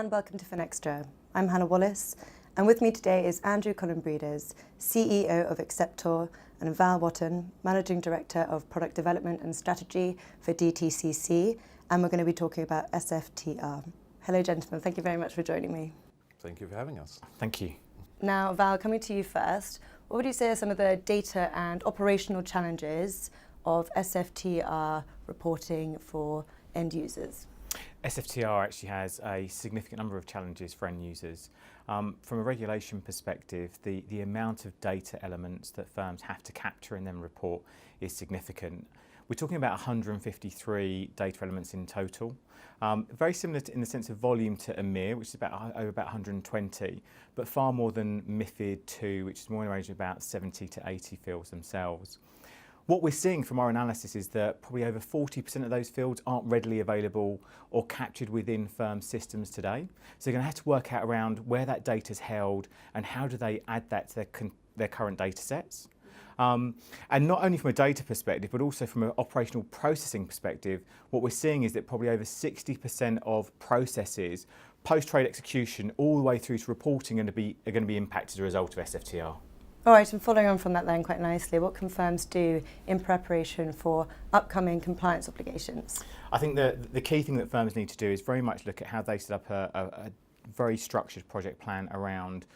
and welcome to Finextra. I'm Hannah Wallace, and with me today is Andrew Kouloumbrides, CEO of Xceptor, and Val Wotton, Managing Director of Product Development and Strategy for DTCC, and we're going to be talking about SFTR. Hello gentlemen, thank you very much for joining me. Thank you for having us. Thank you. Now Val, coming to you first, what would you say are some of the data and operational challenges of SFTR reporting for end users? SFTR actually has a significant number of challenges for end users. From a regulation perspective, the amount of data elements that firms have to capture and then report is significant. We're talking about 153 data elements in total. Very similar in the sense of volume to EMIR, which is about 120, but far more than MiFID II, which is more in the range of about 70 to 80 fields themselves. What we're seeing from our analysis is that probably over 40% of those fields aren't readily available or captured within firm systems today. So you're going to have to work out around where that data is held and how do they add that to their current data sets. And not only from a data perspective, but also from an operational processing perspective, what we're seeing is that probably over 60% of processes, post-trade execution, all the way through to reporting are going to be impacted as a result of SFTR. All right, and following on from that then quite nicely, what can firms do in preparation for upcoming compliance obligations? I think the key thing that firms need to do is very much look at how they set up a very structured project plan around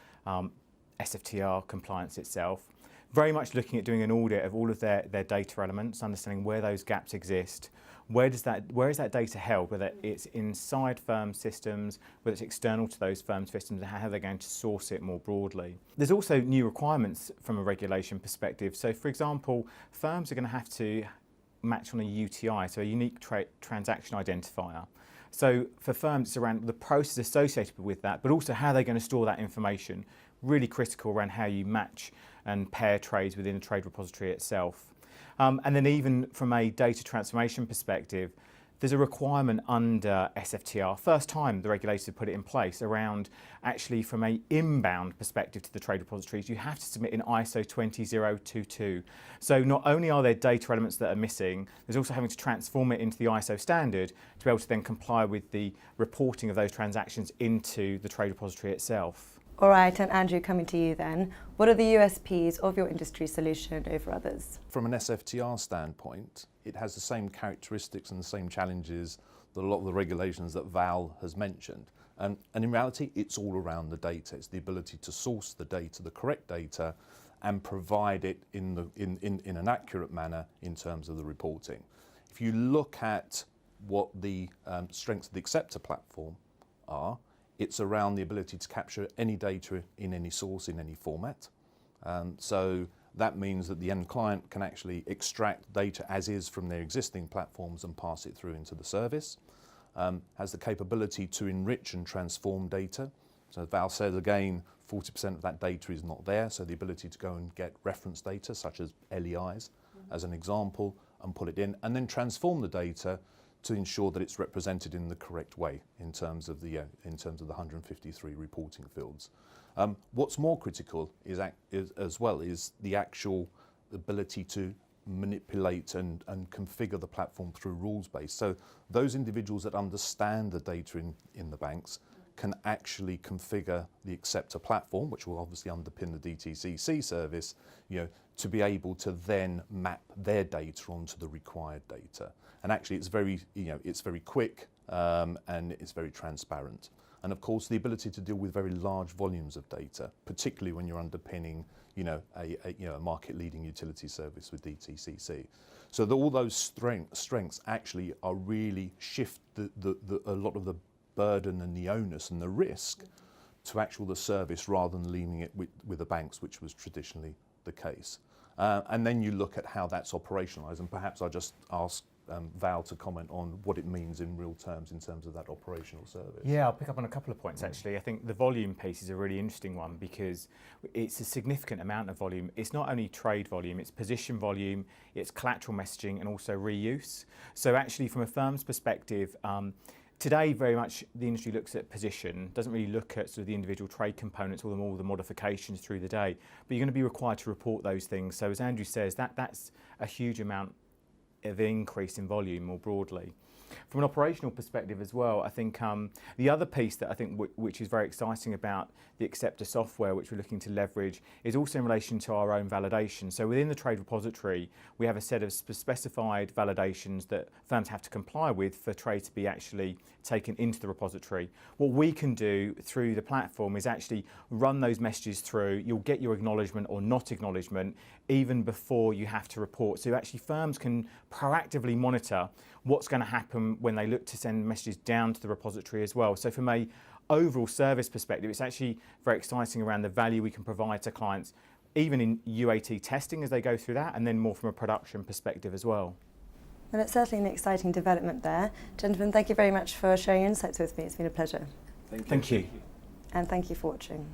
SFTR compliance itself. Very much looking at doing an audit of all of their data elements, understanding where those gaps exist, where is that data held, whether it's inside firm systems, whether it's external to those firm systems, and how they're going to source it more broadly. There's also new requirements from a regulation perspective. So for example, firms are going to have to match on a UTI, so a unique transaction identifier. So for firms, it's around the process associated with that, but also how they're going to store that information. Really critical around how you match and pair trades within the trade repository itself. And then even from a data transformation perspective, there's a requirement under SFTR, first time the regulators have put it in place, around actually from an inbound perspective to the trade repositories, you have to submit in ISO 20022. So not only are there data elements that are missing, there's also having to transform it into the ISO standard to be able to then comply with the reporting of those transactions into the trade repository itself. All right, and Andrew, coming to you then, what are the USPs of your industry solution over others? From an SFTR standpoint, it has the same characteristics and the same challenges that a lot of the regulations that Val has mentioned. And in reality, it's all around the data. It's the ability to source the data, the correct data, and provide it in an accurate manner in terms of the reporting. If you look at what the strengths of the Xceptor platform are, it's around the ability to capture any data in any source, in any format. So that means that the end client can actually extract data as is from their existing platforms and pass it through into the service. Has the capability to enrich and transform data. So as Val says again, 40% of that data is not there, so the ability to go and get reference data such as LEIs as an example and put it in, and then transform the data to ensure that it's represented in the correct way in terms of the 153 reporting fields. What's more critical is the actual ability to manipulate and configure the platform through rules-based. So those individuals that understand the data in the banks can actually configure the Xceptor platform, which will obviously underpin the DTCC service, to be able to then map their data onto the required data. And actually, it's very quick and it's very transparent. And of course, the ability to deal with very large volumes of data, particularly when you're underpinning, a market-leading utility service with DTCC. So all those strengths actually are really shift a lot of the burden and the onus and the risk to the service rather than leaving it with the banks, which was traditionally the case. And then you look at how that's operationalised, and perhaps I'll just ask Val to comment on what it means in real terms in terms of that operational service. Yeah, I'll pick up on a couple of points actually. I think the volume piece is a really interesting one because it's a significant amount of volume. It's not only trade volume, it's position volume, it's collateral messaging and also reuse. So actually from a firm's perspective, today very much the industry looks at position, doesn't really look at sort of the individual trade components or all the modifications through the day, but you're going to be required to report those things. So as Andrew says, that's a huge amount of increase in volume more broadly. From an operational perspective as well, I think the other piece that I think which is very exciting about the Xceptor software, which we're looking to leverage, is also in relation to our own validation. So within the trade repository, we have a set of specified validations that firms have to comply with for trade to be actually taken into the repository. What we can do through the platform is actually run those messages through. You'll get your acknowledgement or not acknowledgement even before you have to report. So actually firms can proactively monitor what's going to happen when they look to send messages down to the repository as well. So from a overall service perspective, it's actually very exciting around the value we can provide to clients, even in UAT testing as they go through that, and then more from a production perspective as well. Well, it's certainly an exciting development there. Gentlemen, thank you very much for sharing your insights with me. It's been a pleasure. Thank you. And thank you for watching.